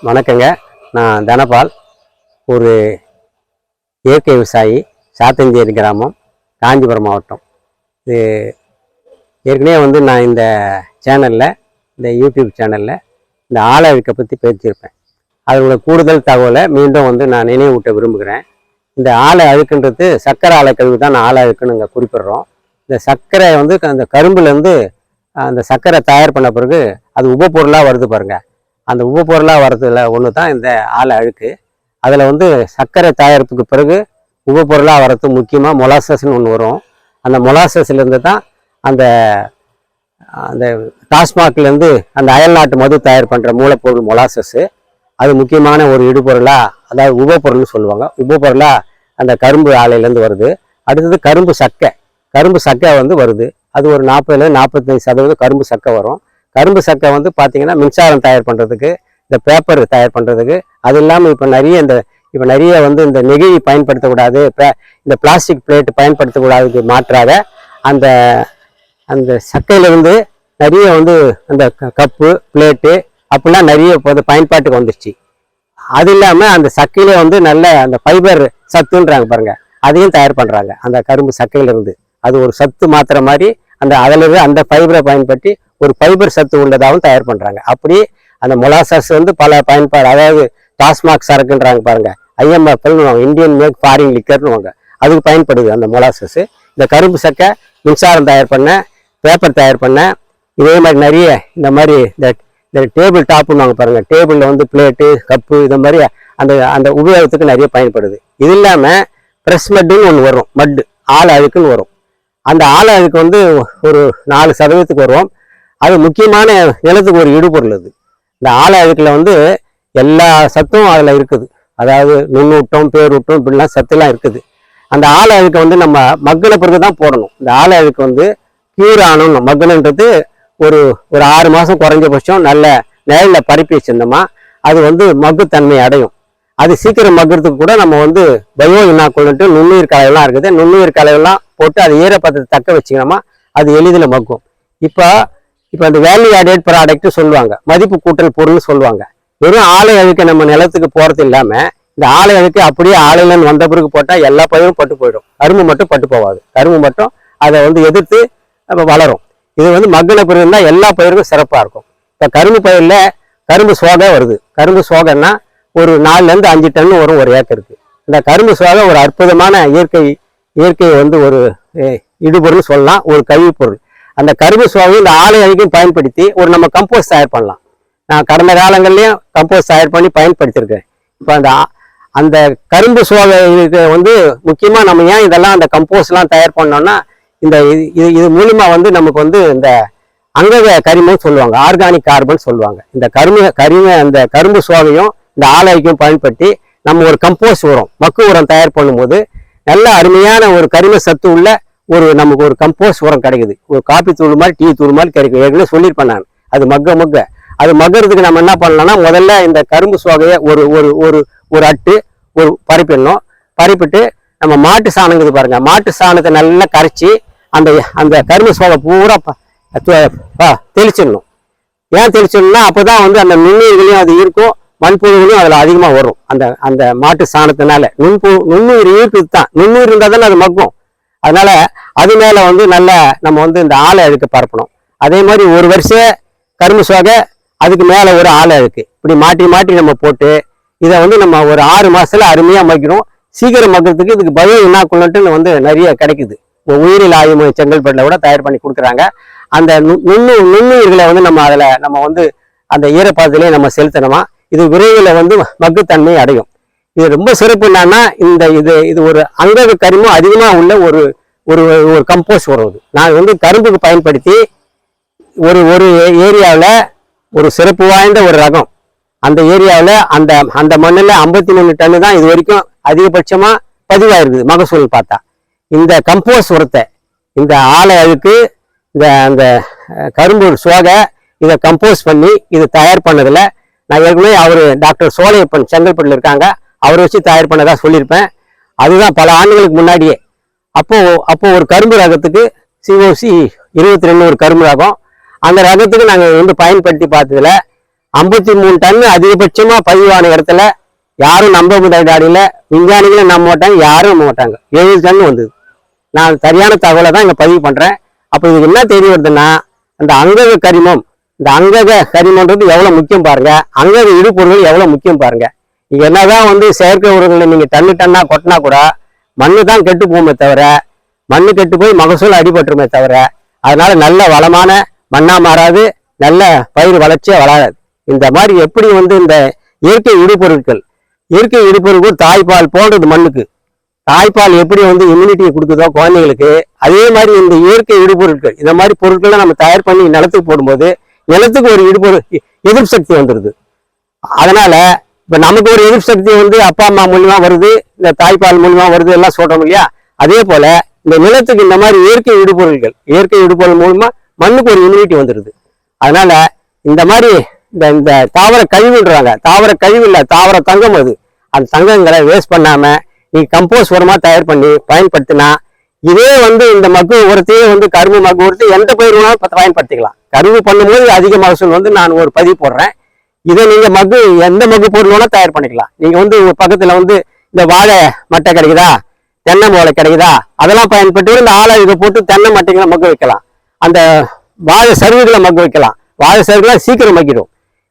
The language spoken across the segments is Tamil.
வணக்கங்க. நான் தனபால், ஒரு இயற்கை விவசாயி, சாத்தஞ்சேரி கிராமம், காஞ்சிபுரம் மாவட்டம். இது ஏற்கனவே நான் இந்த சேனலில், இந்த யூடியூப் சேனலில் இந்த ஆலை அழுக்கை பற்றி பேசியிருப்பேன். அதோட கூடுதல் தகவலை மீண்டும் நான் நினைவூட்ட விரும்புகிறேன். இந்த ஆலை அழுக்குன்றது சர்க்கரை ஆலை கழிவு தான் ஆலை அழுக்குன்னு இங்கே குறிப்பிடுறோம். இந்த சர்க்கரை அந்த கரும்புலேருந்து அந்த சர்க்கரை தயார் பண்ண பிறகு அது உபப்பொருளாக வருது பாருங்கள். அந்த உபப்பொருளாக வர்றதுல ஒன்று தான் இந்த ஆலை அழுக்கு. அதில் சர்க்கரை தயாரிப்புக்கு பிறகு உபப்பொருளாக வர்றது முக்கியமாக மொலாசஸ்ன்னு ஒன்று வரும். அந்த மொலாசஸ்லேருந்து தான் அந்த அந்த டாஸ்மாக்லேருந்து அந்த அயல்நாட்டு மது தயார் பண்ணுற மூலப்பொருள் மொலாசஸ்ஸு. அது முக்கியமான ஒரு இடுபொருளாக, அதாவது உபப்பொருள்னு சொல்லுவாங்க. உபப்பொருளாக அந்த கரும்பு ஆலையிலேருந்து வருது. அடுத்தது கரும்பு சக்கை வருது. அது ஒரு 40-45% கரும்பு சக்கை வரும். கரும்பு சக்கை பார்த்தீங்கன்னா மின்சாரம் தயார் பண்ணுறதுக்கு, இந்த பேப்பர் தயார் பண்ணுறதுக்கு, அது இல்லாமல் இப்போ நிறைய இந்த நெகிழி பயன்படுத்தக்கூடாது, இந்த பிளாஸ்டிக் பிளேட் பயன்படுத்தக்கூடாதுக்கு மாற்றாக அந்த அந்த சக்கையிலேருந்து நிறைய அந்த கப்பு பிளேட்டு அப்படிலாம் நிறைய பயன்பாட்டுக்கு வந்துருச்சு. அது இல்லாமல் அந்த சக்கையிலே நல்ல அந்த ஃபைபர் சத்துன்றாங்க பாருங்கள், அதையும் தயார் பண்ணுறாங்க அந்த கரும்பு சக்கையிலேருந்து. அது ஒரு சத்து மாத்திர மாதிரி அதிலிருந்து அந்த ஃபைபரை பயன்படுத்தி ஒரு ஃபைபர் சத்து உள்ளதாகவும் தயார் பண்ணுறாங்க. அப்படி அந்த மொலாசஸ் பல பயன்பாடு, அதாவது டாஸ்மாக் சரக்குன்றாங்க பாருங்க, IMFL இந்தியன் மேக் ஃபாரின் லிக்கர்னுவாங்க, அதுக்கு பயன்படுது அந்த மொலாசஸ். இந்த கரும்பு சக்கை மின்சாரம் தயார் பண்ண, பேப்பர் தயார் பண்ண, இதே மாதிரி நிறைய இந்த மாதிரி இந்த டேபிள் டாப்புன்னு பாருங்க, டேபிளில் பிளேட்டு கப்பு இந்த மாதிரி அந்த உபயோகத்துக்கு நிறைய பயன்படுது. இது இல்லாமல் ப்ரெஸ் மட்டுன்னு ஒன்று வரும், ஆலை அழுக்குன்னு வரும். அந்த ஆலை அழுக்கு ஒரு 4% வரும். அது முக்கியமான நிலத்துக்கு ஒரு இடுபொருள். அது இந்த ஆலை அழுக்கில் எல்லா சத்தும் அதில் இருக்குது. அதாவது நுண்ணூட்டம், பேரூட்டம், இப்படிலாம் சத்துலாம் இருக்குது. அந்த ஆலை அழுக்கை நம்ம மக்கின பிறகு தான் போடணும். இந்த ஆலை அழுக்கு பியூர் ஆனணும். மக்குனன்றது ஒரு 6 மாதம் குறைஞ்சபட்சம் நல்ல நிழலில் பரப்பி வச்சிருந்தோமா அது மக்குத்தன்மை அடையும். அது சீக்கிரம் மக்கிறதுக்கு கூட நம்ம பயோ இனாக்குள்ட்டு நுண்ணுயிர் கலவைலாம் இருக்குது. நுண்ணுயிர் கலவைலாம் போட்டு அது ஈரப்பதத்தை தக்க வச்சுக்கணுமா அது எளிதில் மக்கும். இப்போ இந்த வேல்யூ ஆடட் ப்ராடக்ட் சொல்லுவாங்க, மதிப்பு கூட்டல் பொருள்னு சொல்லுவாங்க. வெறும் ஆலை அழுக்க நம்ம நிலத்துக்கு போகிறது இல்லாமல் இந்த ஆலை அழுக்கு அப்படியே ஆலையிலன்னு வந்த பிறகு போட்டால் எல்லா பயிரும் பட்டு போயிடும். கரும்பு மட்டும் பட்டு போகாது. கரும்பு மட்டும் அதை எதிர்த்து வளரும். இது மக்கின பிறகு இருந்தால் எல்லா பயிருக்கும் சிறப்பாக இருக்கும். இப்போ கரும்பு பயிரில் கரும்பு சோகை வருது. கரும்பு சோகைன்னா ஒரு 4-5 டன் வரும் ஒரு ஏக்கருக்கு. இந்த கரும்பு சோகை ஒரு அற்புதமான இயற்கை ஒரு இடுபொருள் சொல்லலாம், ஒரு கழிவுப் பொருள். அந்த கரும்பு சோகை இந்த ஆலை அழுக்கையும் பயன்படுத்தி நம்ம கம்போஸ்ட் தயார் பண்ணலாம். நான் கடந்த காலங்கள்லையும் கம்போஸ்ட் தயார் பண்ணி பயன்படுத்தியிருக்கேன். இப்போ அந்த கரும்பு சோகைக்கு முக்கியமாக நம்ம ஏன் இதெல்லாம் அந்த கம்போஸ்ட்லாம் தயார் பண்ணோம்னா, இது மூலிமா நமக்கு இந்த அங்கக கரிமம் சொல்லுவாங்க, ஆர்கானிக் கார்பன் சொல்லுவாங்க. இந்த அந்த கரும்பு சோகையும் இந்த ஆலை அழுக்கையும் பயன்படுத்தி நம்ம ஒரு கம்போஸ்ட் உரம், மக்கு உரம் தயார் பண்ணும்போது நல்ல அருமையான ஒரு கரிம சத்து உள்ள நமக்கு ஒரு கம்போஸ்ட் உரம் கிடைக்குது. ஒரு காப்பி தூள் மாதிரி, டீ தூள் மாதிரி கிடைக்கும். ஏற்கனவே சொல்லியிருப்பேன் நான். அது அது மக்கிறதுக்கு நம்ம என்ன பண்ணலாம்னா, முதல்ல இந்த கரும்பு சோகையை ஒரு அட்டு பறிப்பிடணும். பறிப்பிட்டு நம்ம மாட்டு சாணங்குது பாருங்க, மாட்டு சாணத்தை நல்லா கரைச்சி அந்த கரும்பு சோகை பூரா தெளிச்சிடணும். ஏன் தெளிச்சிடணும்னா அப்போதான் அந்த நுண்ணுயிர்களையும் அது இருக்கும், மண்புழுகளும் அதில் அதிகமாக வரும். அந்த மாட்டு சாணத்தினால நுண்ணுயிர் ஈர்க்குது தான். நுண்ணுயிர் இருந்தால் தானே அது மக்கும். அதனால அது மேலே நல்லா நம்ம இந்த ஆலை அழுக்க பரப்பணும். அதே மாதிரி ஒரு வருஷம் கரும்பு சோகை, அதுக்கு மேலே ஒரு ஆலை அழுக்கு, இப்படி மாட்டி நம்ம போட்டு இதை நம்ம ஒரு 6 மாதத்துல அருமையாக மக்கிறோம். சீக்கிரம் மக்கிறதுக்கு இதுக்கு பயோ இனாக்குள்ட்டு நிறைய கிடைக்குது. உயிரியல் ஆய்வு மையம் செங்கல்பட்டில் கூட தயார் பண்ணி கொடுக்குறாங்க. அந்த நுண்ணுயிர்களை நம்ம அந்த ஈரப்பதத்திலே நம்ம செலுத்தணுமா, இது விரைவில் மக்குத்தன்மை அடையும். இது ரொம்ப சிறப்பு என்னன்னா, இது ஒரு அங்கக கரிமம் அதிகமாக உள்ள ஒரு கம்போஸ்ட் வரும். நான் கரும்புக்கு பயன்படுத்தி ஒரு ஏரியாவில் ஒரு சிறப்பு வாய்ந்த ஒரு ரகம், அந்த ஏரியாவில் அந்த மண்ணில் 53 டன்னு தான் இது வரைக்கும் அதிகபட்சமாக பதிவாயிருக்குது மகசூல் பார்த்தா. இந்த கம்போஸ்ட் உரத்தை, இந்த ஆலை அழுக்கு, அந்த கரும்பு சோகை, இதை கம்போஸ்ட் பண்ணி இது தயார் பண்ணதில் நான் ஏற்கனவே டாக்டர் சோலையப்பன் செங்கல்பட்டில் இருக்காங்க, அவரை வச்சு தயார் பண்ணதா சொல்லியிருப்பேன். அதுதான் பல ஆண்டுகளுக்கு முன்னாடியே. அப்போ ஒரு கரும்பு ரகத்துக்கு COC 22 ஒரு கரும்பு ரகம். அந்த ரகத்துக்கு நாங்கள் பயன்படுத்தி பார்த்ததில் 53 டன் அதிகபட்சமா பதிவான இடத்துல யாரும் நம்ப முடியாத விஞ்ஞானிகளும் நம்ப மாட்டாங்க, யாரும் நம்ப மாட்டாங்க. 7 டன் வந்தது. நான் சரியான தகவலை தான் இங்க பதிவு பண்றேன். அப்ப இதுக்கு என்ன தெரிய வருதுன்னா, அந்த அங்கக கரிமம், இந்த அங்கக கரிமன்றது எவ்வளவு முக்கியம் பாருங்க, அங்கக இடுபொருள்கள் எவ்வளவு முக்கியம் பாருங்க. நீங்க என்னதான் வந்து செயற்கை உரங்களை நீங்க டன்னா கொட்டினா கூட மண்ணு தான் கெட்டு போகுமே தவிர, மண்ணு கெட்டு போய் மகசூல் அடிபட்டுருமே தவிர, அதனால நல்ல வளமான மண்ணா மாறாது, நல்ல பயிர் வளர்ச்சியா வளராது. இந்த மாதிரி எப்படி வந்து இந்த இயற்கை இடுபொருட்கள் தாய்ப்பால் போடுறது மண்ணுக்கு, தாய்ப்பால் எப்படி வந்து இம்யூனிட்டியை கொடுக்குதோ குழந்தைங்களுக்கு, அதே மாதிரி இந்த இயற்கை இடுபொருட்கள், இந்த மாதிரி பொருட்களை நம்ம தயார் பண்ணி நிலத்துக்கு போடும்போது நிலத்துக்கு ஒரு எதிர்ப்பு சக்தி வந்துடுது. அதனால இப்ப நமக்கு ஒரு எதிர்ப்பு சக்தி வந்து அப்பா அம்மா மூலியமா வருது, இந்த தாய்ப்பால் மூலியமா வருது எல்லாம் சொல்றோம் இல்லையா. அதே போல இந்த நிலத்துக்கு இந்த மாதிரி இயற்கை இடுபொருள் மூலமா மண்ணுக்கு ஒரு இம்யூனிட்டி வந்துடுது. அதனால இந்த மாதிரி இந்த தாவர கழிவுன்றாங்க, தாவர கழிவு இல்ல, தாவர தங்கம். அது அந்த தங்கங்களை வேஸ்ட் பண்ணாம நீ கம்போஸ்ட் உரமா தயார் பண்ணி பயன்படுத்தினா, இதே வந்து இந்த மக்கு உரத்தையே வந்து கரும்பு மக்கு உரத்தை எந்த பயிர் வேணாலும் பயன்படுத்திக்கலாம். கரும்பு பண்ணும்போது அதிக மகசூல் வந்து நான் ஒரு பதிவு போடுறேன். இதை நீங்க எந்த மக்கு பொருள் வேணா தயார் பண்ணிக்கலாம். நீங்க வந்து பக்கத்துல வந்து இந்த வாழை மட்டை கிடைக்குதா, தென்னை ஓலை கிடைக்குதா, அதெல்லாம் பயன்படுத்தி இந்த ஆளை இதை போட்டு தென்னை மட்டைகளை மக்க வைக்கலாம். அந்த வாழை சருகுகளை மக்க வைக்கலாம். வாழை சருகுலாம் சீக்கிரம் மக்கிடும்.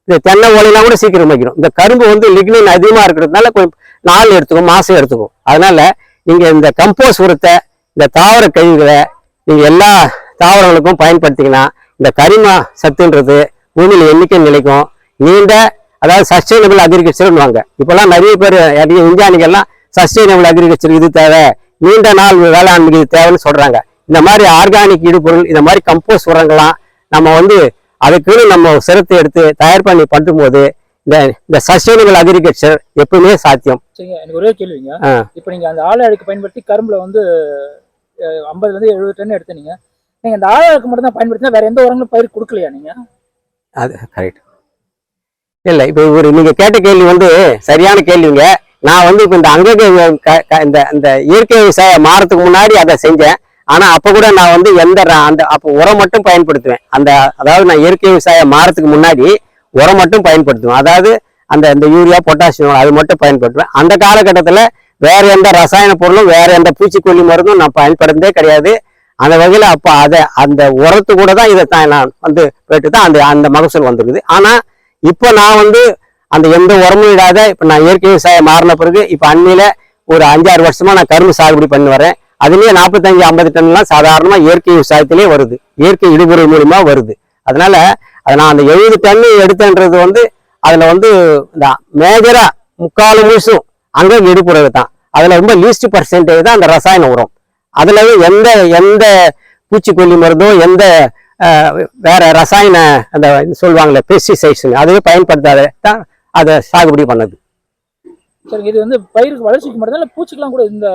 இந்த தென்னை ஓலையெல்லாம் கூட சீக்கிரம் மக்கிடும். இந்த கரும்பு வந்து லிக்னின் அதிகமா இருக்கிறதுனால கொஞ்சம் நாள் எடுத்துக்கும், மாசம் எடுத்துக்கும். அதனால நீங்க இந்த கம்போஸ்ட் உரத்தை, இந்த தாவர கழிவுகளை நீங்க எல்லா தாவரங்களுக்கும் பயன்படுத்திங்கன்னா இந்த கரிம சத்துன்றது பூமியில எண்ணிக்கை நிலைக்கும். நீண்ட, அதாவது சஸ்டைனபிள் அக்ரிகல்ச்சர்னுவாங்க. இப்பெல்லாம் நிறைய பேர் விஞ்ஞானிகள்லாம் சஸ்டைனபிள் அக்ரிகல்ச்சர் இது தேவை, நீண்ட நாள் வேளாண்மை இது தேவைன்னு சொல்றாங்க. இந்த மாதிரி ஆர்கானிக் இடுபொருள், இந்த மாதிரி கம்போஸ்ட் உரங்கள்லாம் நம்ம வந்து அதுக்குன்னு நம்ம சிரத்தை எடுத்து தயார் பண்ணி பண்ணும்போது இந்த சஸ்டைனபிள் அக்ரிகல்ச்சர் எப்பவுமே சாத்தியம். சரிங்க, எனக்கு ஒரே கேள்விங்க. இப்போ நீங்க அந்த ஆலை அடுக்கு பயன்படுத்தி கரும்புல வந்து 50 டன் எடுத்தீங்க. நீங்க அந்த ஆலை அடுக்கு மட்டும் தான் பயன்படுத்தினா வேற எந்த உரங்களும் பயிர் கொடுக்கலையா நீங்க? அது கரெக்ட் இல்லை. இப்போ நீங்க கேட்ட கேள்வி வந்து சரியான கேள்விங்க. நான் வந்து இப்போ இந்த அங்கக இந்த இயற்கை விவசாயம் மாறதுக்கு முன்னாடி அதை செஞ்சேன். ஆனா அப்ப கூட நான் வந்து அப்போ உரம் மட்டும் பயன்படுத்துவேன். அதாவது நான் இயற்கை விவசாயம் மாறதுக்கு முன்னாடி உரம் மட்டும் பயன்படுத்துவேன். அதாவது இந்த யூரியா, பொட்டாசியம் அது மட்டும் பயன்படுத்துவேன். அந்த காலகட்டத்தில் வேற எந்த ரசாயன பொருளும், வேற எந்த பூச்சிக்கொல்லி மருந்தும் நான் பயன்படுத்ததே கிடையாது. அந்த வகையில அப்ப அந்த உரத்து கூட தான் இதை நான் வந்து போயிட்டு தான் அந்த மகசூல் வந்துருக்குது. ஆனா இப்போ நான் வந்து அந்த எந்த உரமும் இடாத இப்ப நான் இயற்கை விவசாயம் மாறின பிறகு இப்ப அண்மையில ஒரு 5-6 வருஷமா நான் கரும்பு சாகுபடி பண்ணி வரேன். அதுலயே 45-50 டன்லாம் சாதாரணமா இயற்கை விவசாயத்திலே வருது, இயற்கை இடுபொருள் மூலியமா வருது. அதனால நான் அந்த 70 டன் எடுத்தன்றது வந்து அதுல வந்து இந்த மேஜரா 3/4 முழுசும் அங்க இடுபொருள் தான். அதுல ரொம்ப லீஸ்ட் பர்சன்டேஜ் தான் அந்த ரசாயன உரம். அதுல எந்த பூச்சிக்கொல்லி மருந்தோ, எந்த வேற ரசாயன அந்த சொல்லுவாங்களே பெஸ்டிசைட்ஸ், அதுவே பயன்படுத்தாத தான் அதை சாகுபடி பண்ணது. சரி, இது வந்து பயிருக்கு வளர்ச்சிக்கு மட்டும் தான், பூச்சிக்கெல்லாம் கூட இந்த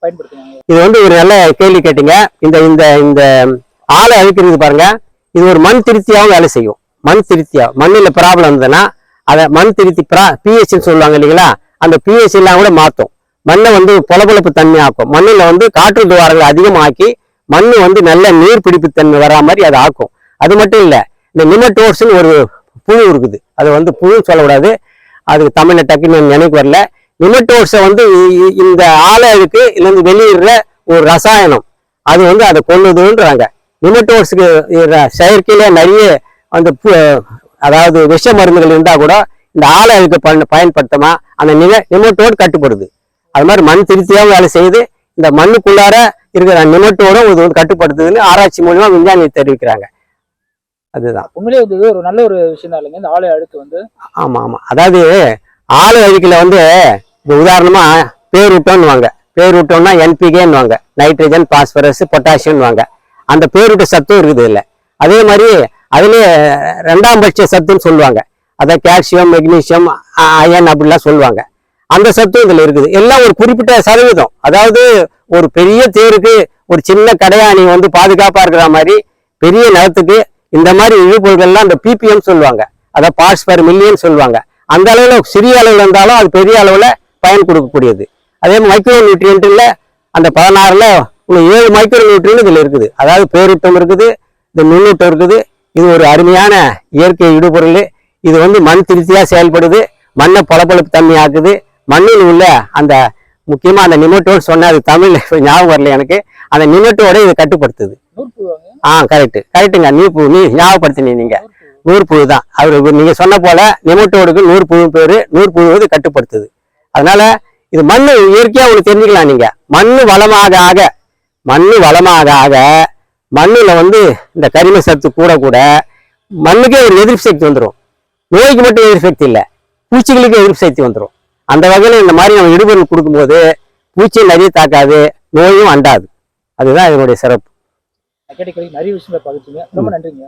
பயன்படுத்துவாங்க? இது வந்து ஒரு நல்ல கேள்வி கேட்டீங்க. இந்த ஆலை அழிக்கிறது பாருங்க, இது ஒரு மண் திருப்தியாகவும் வேலை செய்யும். மண்ணில் ப்ராப்ளம் இருந்ததுன்னா அதை மண் திருப்தி பிஹெச்னு சொல்லுவாங்க இல்லைங்களா, அந்த பிஹெச் எல்லாம் கூட மாற்றும். மண்ணை வந்து பொலப்பொலப்பு தன்மை ஆக்கும். மண்ணில் வந்து காற்று துவாரங்களை அதிகமாக்கி மண்ணு வந்து நல்ல நீர் பிடிப்பு தன்மை வரா மாதிரி அதை ஆக்கும். அது மட்டும் இல்லை, இந்த நிமட்டோட்ஸ்ன்னு ஒரு புழு இருக்குது. அது வந்து புழுன்னு சொல்லக்கூடாது, அதுக்கு தமிழ்ல டக்குன்னு நினைக்கு வரல. நிமட்டோட்ஸை வந்து இந்த ஆலைக்கு இல்லைந்து வெளியிடுற ஒரு ரசாயனம், அது வந்து அதை கொல்லுதுன்றாங்க. நிமட்டோட்ஸுக்கு செயற்கையில நிறைய அந்த அதாவது விஷ மருந்துகள் இருந்தா கூட இந்த ஆலைக்கு பயன்படுத்தமா அந்த நிமட்டோடு கட்டுப்படுது. அது மாதிரி மண் திருப்தியாகவும் வேலை செய்யுது. இந்த மண்ணுக்குள்ளார இருக்கிற நிமட்டோடும் இது வந்து கட்டுப்படுத்துதுன்னு ஆராய்ச்சி மூலமா விஞ்ஞானி தெரிவிக்கிறாங்க. அதுதான் உண்மையிலே வந்து ஒரு நல்ல ஒரு விஷயம் தான் இல்லைங்க இந்த ஆலை அழுக்கு வந்து. ஆமா. அதாவது ஆலை அழுக்குல வந்து உதாரணமா பேரூட்டம்னுவாங்க. பேரூட்டம்னா NPK-ன்னுவாங்க, நைட்ரஜன், பாஸ்பரஸ், பொட்டாசியம்னுவாங்க. அந்த பேரூட்ட சத்தும் இருக்குது இல்லை. அதே மாதிரி அதுலேயே 2ஆம் பட்ச சத்துன்னு சொல்லுவாங்க. அதை கால்சியம், மெக்னீசியம், அயன் அப்படிலாம் சொல்லுவாங்க. அந்த சத்தும் இதுல இருக்குது. எல்லாம் ஒரு குறிப்பிட்ட சதவீதம். அதாவது ஒரு பெரிய தேருக்கு ஒரு சின்ன கடையாணி வந்து பாதுகாப்பா இருக்கிற மாதிரி பெரிய நிலத்துக்கு இந்த மாதிரி இழுப்பொருள்கள்லாம் இந்த PPM சொல்லுவாங்க, அதை பார்ட்ஸ் பெர் மில்லியன் சொல்லுவாங்க. அந்த அளவுல சிறிய அளவுல இருந்தாலும் அது பெரிய அளவுல பயன் கொடுக்கக்கூடியது. அதே மைக்ரோ நியூட்ரியன்ட்ல அந்த 16ல 7 மைக்ரோ நியூட்ரியன் இதுல இருக்குது. அதாவது பேரூட்டம் இருக்குது, இந்த நுண்ணூட்டம் இருக்குது. இது ஒரு அருமையான இயற்கை இடுபொருள். இது வந்து மண் திருப்தியா செயல்படுது, மண்ணை பொலப்பொலப்பு தன்மை ஆக்குது, மண்ணில் உள்ள அந்த முக்கியமா அந்த நிமட்டோடு சொன்ன அது தமிழ் ஞாபகம் வரல எனக்கு, அந்த நிமட்டோட இது கட்டுப்படுத்துது. கரெக்டுங்க. நீ ஞாபகப்படுத்தினீங்க நீங்க, நூற்புழு தான் அவரு நீங்க சொன்ன போல நிமட்டோடுக்கு நூற்புழு பேரு, நூற்புழு கட்டுப்படுத்துது. அதனால இது மண்ணு இயற்கையா உங்களுக்கு தெரிஞ்சுக்கலாம். நீங்க மண்ணு வளமாக ஆக மண்ணுல வந்து இந்த கரிம சத்து கூட கூட மண்ணுக்கே ஒரு எதிர்ப்பு சக்தி வந்துடும். நோய்க்கு மட்டும் எதிர்ப்பு சக்தி இல்லை, பூச்சிகளுக்கு எதிர்ப்பு சக்தி வந்துடும். அந்த வகையில் இந்த மாதிரி நம்ம இடுபொருள் கொடுக்கும்போது பூச்சியும் நிறைய தாக்காது, நோயும் அண்டாது. அதுதான் இதனுடைய சிறப்பு. நிறைய விஷயங்களை பகிர்ந்தீங்க, ரொம்ப நன்றிங்க.